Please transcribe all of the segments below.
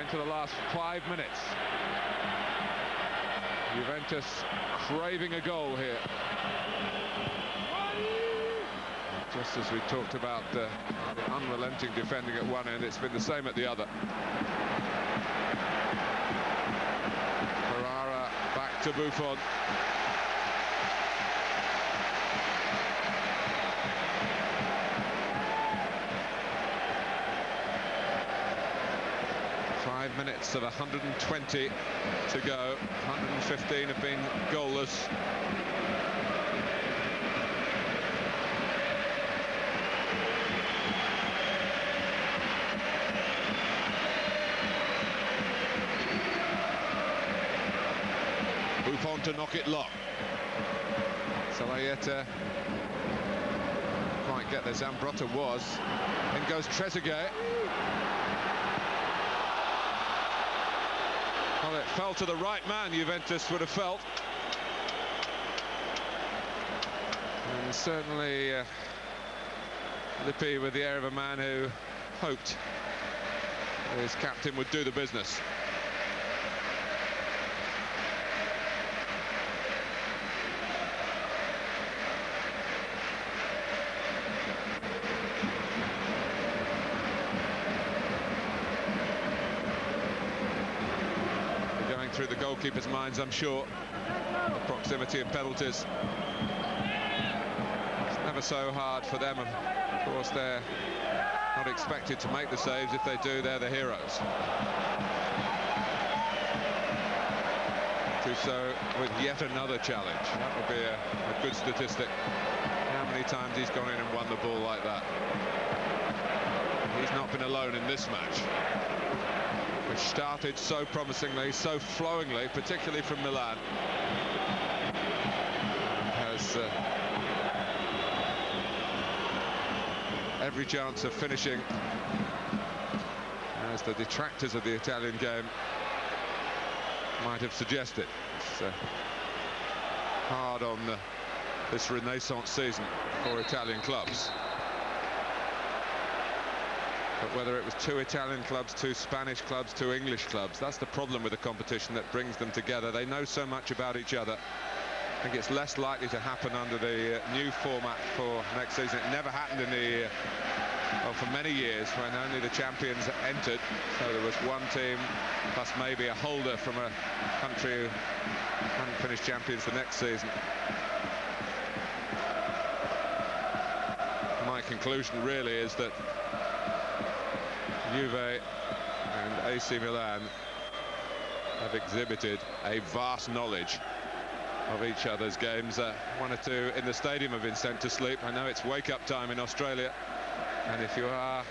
into the last 5 minutes. Juventus craving a goal here. Just as we talked about the unrelenting defending at one end, it's been the same at the other. Ferrara back to Buffon. Minutes of 120 to go. 115 have been goalless. Buffon to knock it long. Salayeta can't get there. Zambrotta was. In goes Trezeguet. Well, it fell to the right man, Juventus would have felt. And certainly Lippi with the air of a man who hoped his captain would do the business. Through the goalkeeper's minds, I'm sure. The proximity and penalties. It's never so hard for them. Of course, they're not expected to make the saves. If they do, they're the heroes. Do so with yet another challenge. That would be a good statistic. How many times he's gone in and won the ball like that? He's not been alone in this match, which started so promisingly, so flowingly, particularly from Milan. Has every chance of finishing, as the detractors of the Italian game might have suggested. It's hard on this Renaissance season for Italian clubs. But whether it was 2 Italian clubs, 2 Spanish clubs, 2 English clubs, that's the problem with a competition that brings them together. They know so much about each other. I think it's less likely to happen under the new format for next season. It never happened in the, well, for many years, when only the champions entered. So there was one team plus maybe a holder from a country who hadn't finished champions the next season. My conclusion really is that Juve and AC Milan have exhibited a vast knowledge of each other's games. 1 or 2 in the stadium have been sent to sleep. I know it's wake-up time in Australia, and if you are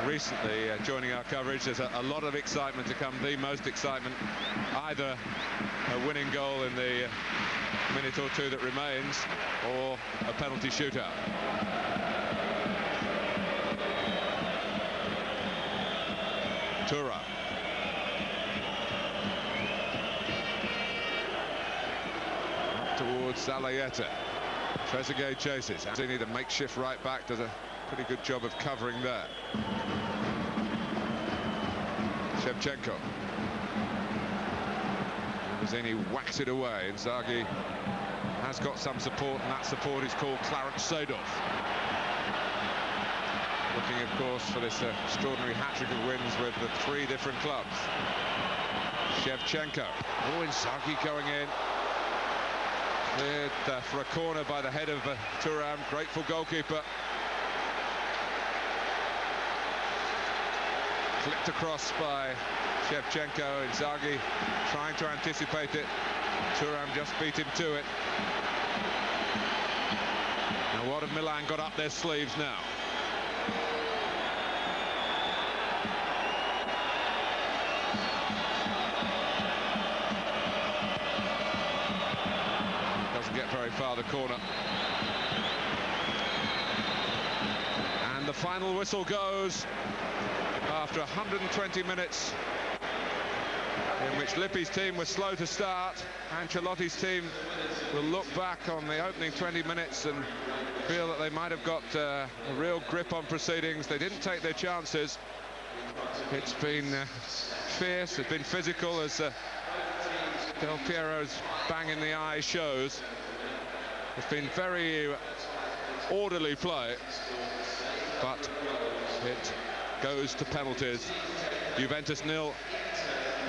recently joining our coverage, there's a lot of excitement to come. The most excitement, either a winning goal in the minute or 2 that remains, or a penalty shootout. Thuram. Towards Salayeta. Trezeguet chases. Anthony, the makeshift right back, does a pretty good job of covering there. Shevchenko. Mazzini whacks it away. Inzaghi has got some support, and that support is called Clarence Seedorf. Looking, of course, for this extraordinary hat-trick of wins with the 3 different clubs. Shevchenko. Oh, Inzaghi going in. Cleared for a corner by the head of Thuram. Grateful goalkeeper. Flicked across by Shevchenko. Inzaghi trying to anticipate it. Thuram just beat him to it. Now, what have Milan got up their sleeves now? Get very far, the corner. And the final whistle goes after 120 minutes in which Lippi's team was slow to start. Ancelotti's team will look back on the opening 20 minutes and feel that they might have got a real grip on proceedings. They didn't take their chances, It's been fierce, it's been physical, as Del Piero's bang in the eye shows. It's been very orderly play, but it goes to penalties. Juventus 0,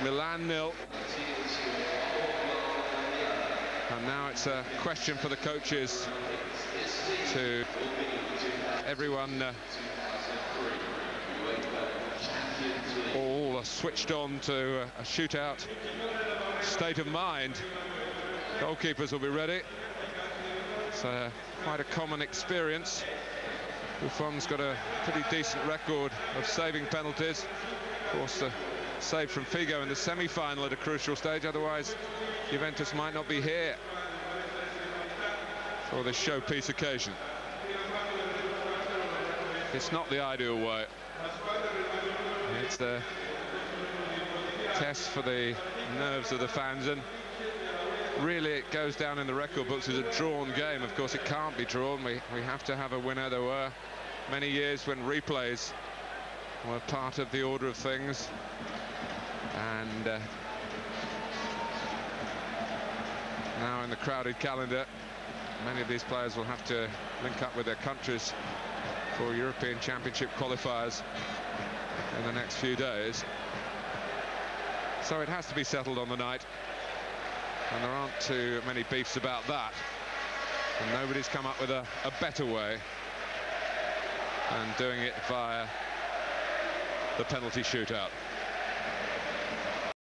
Milan 0. And now it's a question for the coaches to everyone all switched on to a shootout state of mind. Goalkeepers will be ready. It's quite a common experience. Buffon's got a pretty decent record of saving penalties. Of course, the save from Figo in the semi-final at a crucial stage. Otherwise, Juventus might not be here for this showpiece occasion. It's not the ideal way. It's a test for the nerves of the fans, and really it goes down in the record books as a drawn game. Of course, it can't be drawn. We have to have a winner. There were many years when replays were part of the order of things, and now in the crowded calendar, many of these players will have to link up with their countries for European Championship qualifiers in the next few days. So it has to be settled on the night, and there aren't too many beefs about that, and nobody's come up with a better way than doing it via the penalty shootout.